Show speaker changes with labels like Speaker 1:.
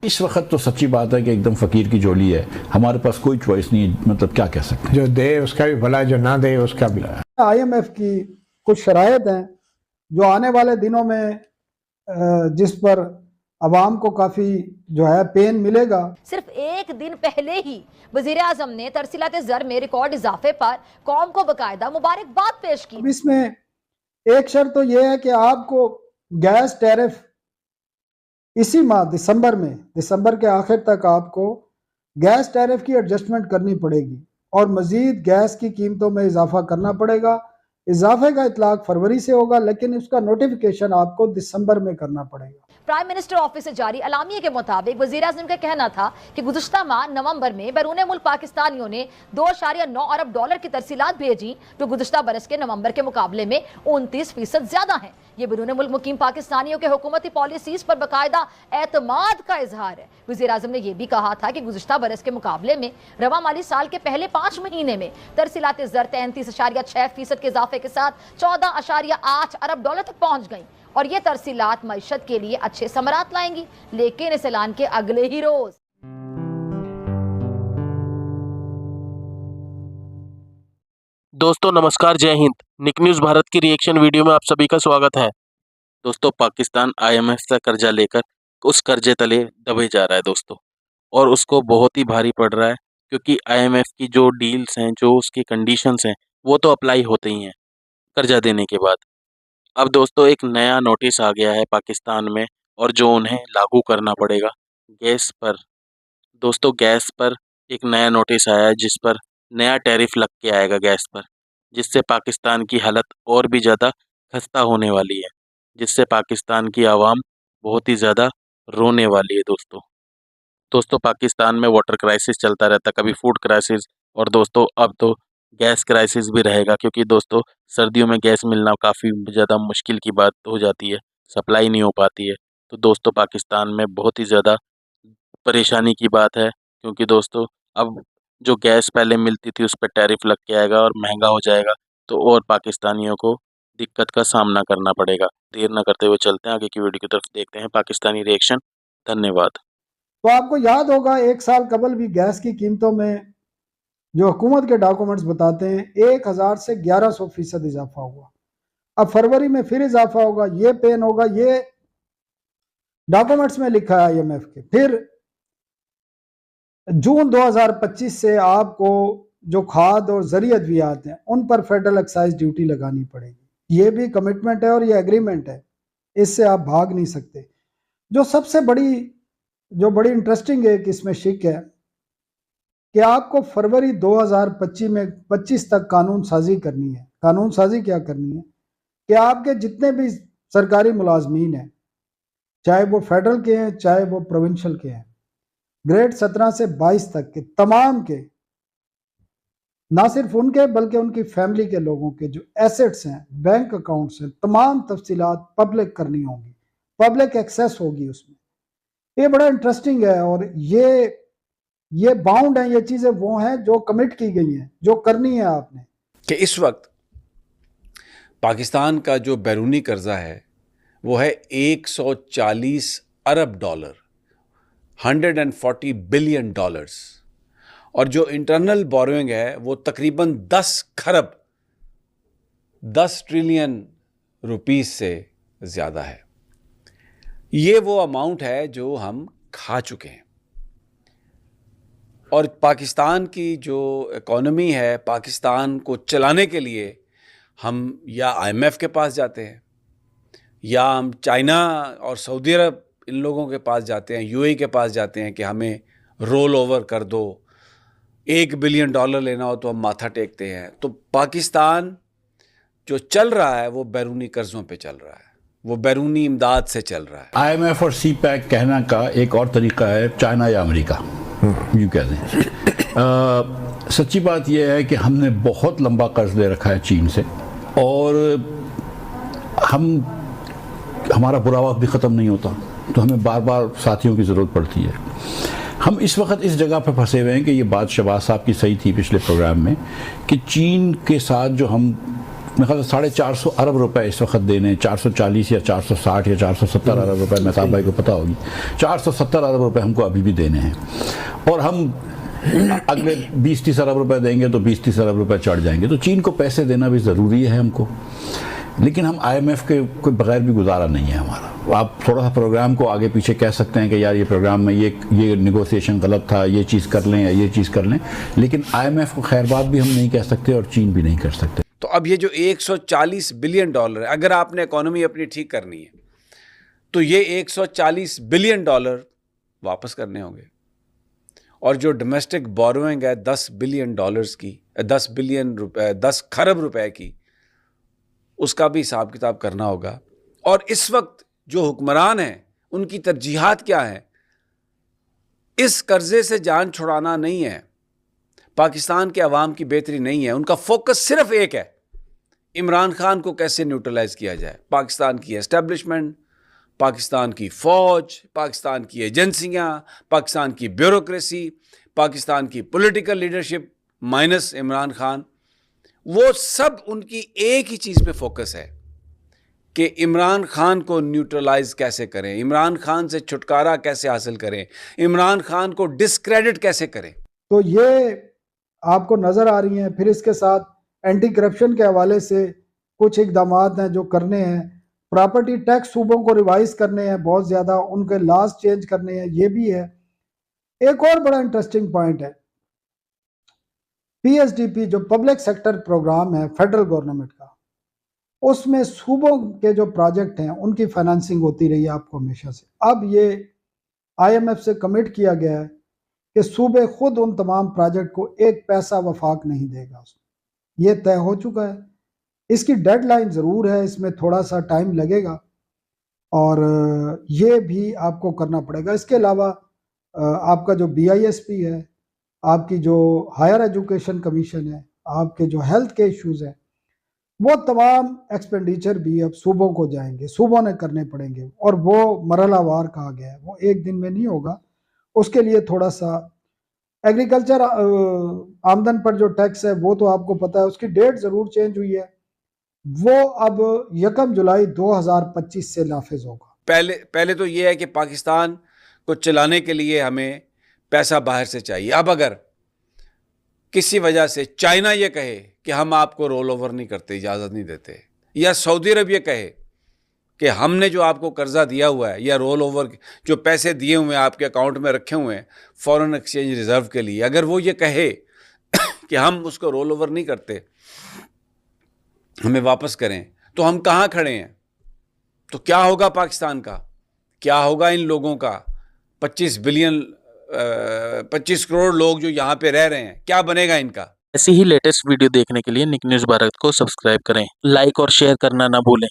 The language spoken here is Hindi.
Speaker 1: इस वक्त तो सच्ची बात है कि एकदम फकीर की झोली है, हमारे पास कोई चॉइस नहीं है। मतलब क्या कह सकते हैं,
Speaker 2: जो दे उसका भी भला, जो ना दे उसका भी।
Speaker 3: IMF की कुछ शराइत हैं जो आने वाले दिनों में जिस पर अवाम को काफ़ी जो है पेन मिलेगा।
Speaker 4: सिर्फ एक दिन पहले ही वजीर आजम ने तरसीलात ज़र में रिकॉर्ड इजाफे पर कौम को बकायदा मुबारकबाद पेश की।
Speaker 3: इसमें एक शर्त तो यह है कि आपको गैस टैरिफ इसी माह दिसंबर के आखिर तक आपको गैस टैरिफ की एडजस्टमेंट करनी पड़ेगी और मजीद गैस की कीमतों में इजाफा करना पड़ेगा। इजाफे का इतलाक फरवरी से होगा, लेकिन उसका नोटिफिकेशन आपको दिसंबर में करना पड़ेगा।
Speaker 4: प्राइम मिनिस्टर ऑफिस से जारी अलामिये के मुताबिक वजीर आज़म का कहना था कि गुज़श्ता माह नवंबर में बैरून मुल्क पाकिस्तानियों ने 2.9 अरब डॉलर की तरसीलात भेजी, जो गुज़श्ता बरस के नवंबर के मुकाबले में 29% ज्यादा है। ये बैरून मुल्क मुकीम पाकिस्तानियों के हुकूमती पॉलिसीज पर बाकायदा एतमाद का इजहार है। वजीर आज़म ने यह भी कहा था कि गुज़श्ता बरस के मुकाबले में रवा माली साल के पहले 5 महीने में तरसीलात ज़र 33.6% के इजाफे के साथ 14.8 अरब डॉलर तक पहुंच गई और ये तरसीलात मईशत के लिए अच्छे समरात लाएंगी। लेकिन इस ऐलान के अगले ही रोज
Speaker 5: दोस्तों नमस्कार, जय हिंद। निक न्यूज़ भारत की रिएक्शन वीडियो में आप सभी का स्वागत है। दोस्तों पाकिस्तान IMF से कर्जा लेकर उस कर्जे तले दबे जा रहा है दोस्तों, और उसको बहुत ही भारी पड़ रहा है क्योंकि IMF की जो डील्स हैं, जो उसकी कंडीशंस हैं, वो तो अप्लाई होते ही हैं कर्जा देने के बाद। अब दोस्तों एक नया नोटिस आ गया है पाकिस्तान में, और जो उन्हें लागू करना पड़ेगा गैस पर। दोस्तों गैस पर एक नया नोटिस आया है जिस पर नया टैरिफ लग के आएगा गैस पर, जिससे पाकिस्तान की हालत और भी ज़्यादा खस्ता होने वाली है, जिससे पाकिस्तान की आवाम बहुत ही ज़्यादा रोने वाली है दोस्तों पाकिस्तान में वाटर क्राइसिस चलता रहता, कभी फूड क्राइसिस, और दोस्तों अब तो गैस क्राइसिस भी रहेगा, क्योंकि दोस्तों सर्दियों में गैस मिलना काफ़ी ज़्यादा मुश्किल की बात हो जाती है, सप्लाई नहीं हो पाती है। तो दोस्तों पाकिस्तान में बहुत ही ज़्यादा परेशानी की बात है, क्योंकि दोस्तों अब जो गैस पहले मिलती थी उस पर टैरिफ लग के आएगा और महंगा हो जाएगा, तो और पाकिस्तानियों को दिक्कत का सामना करना पड़ेगा। देर न करते हुए चलते हैं आगे की वीडियो की तरफ, देखते हैं पाकिस्तानी रिएक्शन। धन्यवाद।
Speaker 3: तो आपको याद होगा 1 साल कबल भी गैस की कीमतों में जो हुकूमत के डॉक्यूमेंट्स बताते हैं 1000 से 1100% इजाफा हुआ। अब फरवरी में फिर इजाफा होगा, ये पेन होगा, ये डॉक्यूमेंट्स में लिखा है IMF के। फिर जून 2025 से आपको जो खाद और ज़रूरी अद्वियात हैं उन पर फेडरल एक्साइज ड्यूटी लगानी पड़ेगी। ये भी कमिटमेंट है और ये एग्रीमेंट है, इससे आप भाग नहीं सकते। जो सबसे बड़ी इंटरेस्टिंग है कि इसमें शिक है कि आपको फरवरी 2025 तक कानून साजी करनी है। कानून साजी क्या करनी है कि आपके जितने भी सरकारी मुलाजमीन हैं, चाहे वो फेडरल के हैं चाहे वो प्रोविंशियल के हैं, ग्रेड 17 से 22 तक के तमाम के, ना सिर्फ उनके बल्कि उनकी फैमिली के लोगों के जो एसेट्स हैं, बैंक अकाउंट्स हैं, तमाम तफसीलात पब्लिक करनी होगी, पब्लिक एक्सेस होगी उसमें। ये बड़ा इंटरेस्टिंग है और ये बाउंड है, ये चीजें वो हैं जो कमिट की गई हैं, जो करनी है आपने।
Speaker 6: कि इस वक्त पाकिस्तान का जो बैरूनी कर्जा है वो है 140 अरब डॉलर, 140 बिलियन डॉलर्स, और जो इंटरनल बोरोइंग है वो तकरीबन 10 खरब 10 ट्रिलियन रुपीस से ज़्यादा है। ये वो अमाउंट है जो हम खा चुके हैं, और पाकिस्तान की जो इकॉनमी है, पाकिस्तान को चलाने के लिए हम या IMF के पास जाते हैं, या हम चाइना और सऊदी अरब इन लोगों के पास जाते हैं, UAE के पास जाते हैं कि हमें रोल ओवर कर दो, 1 बिलियन डॉलर लेना हो तो हम माथा टेकते हैं। तो पाकिस्तान जो चल रहा है वो बैरूनी कर्ज़ों पे चल रहा है, वो बैरूनी इमदाद से चल रहा है।
Speaker 1: IMF और CPEC कहना का एक और तरीका है चाइना या अमेरिका, यूँ कहते हैं। सच्ची बात यह है कि हमने बहुत लंबा कर्ज ले रखा है चीन से, और हमारा बुरा वक्त भी ख़त्म नहीं होता, तो हमें बार बार साथियों की ज़रूरत पड़ती है। हम इस वक्त इस जगह पर फंसे हुए हैं कि ये बात शहबाज साहब की सही थी पिछले प्रोग्राम में, कि चीन के साथ जो हम मेरे ख्याल से 450 अरब रुपए इस वक्त देने, 440 या 460 या 470 अरब रुपए, मेहताब भाई को पता होगी, 470 अरब रुपए हमको अभी भी देने हैं। और हम अगले 20-30 अरब रुपए देंगे तो 20-30 अरब रुपए चढ़ जाएंगे। तो चीन को पैसे देना भी ज़रूरी है हमको, लेकिन हम IMF के बगैर भी गुजारा नहीं है हमारा। आप थोड़ा सा प्रोग्राम को आगे पीछे कह सकते हैं कि यार ये प्रोग्राम में ये निगोसिएशन गलत था, ये चीज़ कर लें या ये चीज़ कर लें, लेकिन IMF को खैरबाद भी हम नहीं कह सकते और चीन भी नहीं कर सकते।
Speaker 6: तो अब ये जो 140 बिलियन डॉलर है, अगर आपने इकोनॉमी अपनी ठीक करनी है तो ये 140 बिलियन डॉलर वापस करने होंगे। और जो डोमेस्टिक बोरोइंग है 10 बिलियन डॉलर्स की, 10 बिलियन रुपए, 10 खरब रुपए की, उसका भी हिसाब किताब करना होगा। और इस वक्त जो हुक्मरान हैं उनकी तरजीहात क्या है? इस कर्जे से जान छुड़ाना नहीं है, पाकिस्तान के अवाम की बेहतरी नहीं है, उनका फोकस सिर्फ एक है, इमरान खान को कैसे न्यूट्रलाइज किया जाए। पाकिस्तान की एस्टेब्लिशमेंट, पाकिस्तान की फ़ौज, पाकिस्तान की एजेंसियां, पाकिस्तान की ब्यूरोक्रेसी, पाकिस्तान की political leadership minus Imran Khan, वो सब उनकी एक ही चीज़ पे फोकस है कि इमरान खान को न्यूट्रलाइज कैसे करें, इमरान खान से छुटकारा कैसे हासिल करें, इमरान खान को डिस्क्रेडिट कैसे करें।
Speaker 3: तो ये आपको नज़र आ रही हैं। फिर इसके साथ एंटी करप्शन के हवाले से कुछ इकदाम हैं जो करने हैं। प्रॉपर्टी टैक्स सूबों को रिवाइज करने हैं, बहुत ज़्यादा उनके लॉज चेंज करने हैं, ये भी है। एक और बड़ा इंटरेस्टिंग पॉइंट है, PSDP जो पब्लिक सेक्टर प्रोग्राम है फेडरल गवर्नमेंट का, उसमें सूबों के जो प्रोजेक्ट हैं उनकी फाइनेंसिंग होती रही है आपको हमेशा से। अब ये IMF से कमिट किया गया है कि सूबे खुद उन तमाम प्रोजेक्ट को एक पैसा वफाक नहीं देगा उसमें, ये तय हो चुका है। इसकी डेडलाइन ज़रूर है, इसमें थोड़ा सा टाइम लगेगा और ये भी आपको करना पड़ेगा। इसके अलावा आपका जो BISP है, आपकी जो हायर एजुकेशन कमीशन है, आपके जो हेल्थ के इश्यूज़ हैं, वो तमाम एक्सपेंडिचर भी अब सूबों को जाएंगे, सूबों ने करने पड़ेंगे। और वो मरहलावार कहा गया है, वो एक दिन में नहीं होगा। उसके लिए थोड़ा सा एग्रीकल्चर आमदन पर जो टैक्स है वो तो आपको पता है, उसकी डेट ज़रूर चेंज हुई है, वो अब 1 जुलाई 2025 से नाफिज होगा।
Speaker 6: पहले तो ये है कि पाकिस्तान को चलाने के लिए हमें पैसा बाहर से चाहिए। अब अगर किसी वजह से चाइना ये कहे कि हम आपको रोल ओवर नहीं करते, इजाज़त नहीं देते, या सऊदी अरब ये कहे कि हमने जो आपको कर्जा दिया हुआ है या रोल ओवर जो पैसे दिए हुए हैं आपके अकाउंट में रखे हुए हैं फॉरेन एक्सचेंज रिजर्व के लिए, अगर वो ये कहे कि हम उसको रोल ओवर नहीं करते, हमें वापस करें, तो हम कहाँ खड़े हैं? तो क्या होगा पाकिस्तान का, क्या होगा इन लोगों का? 25 करोड़ लोग जो यहाँ पे रह रहे हैं, क्या बनेगा इनका?
Speaker 5: ऐसी ही लेटेस्ट वीडियो देखने के लिए निक न्यूज़ भारत को सब्सक्राइब करें, लाइक और शेयर करना ना भूलें।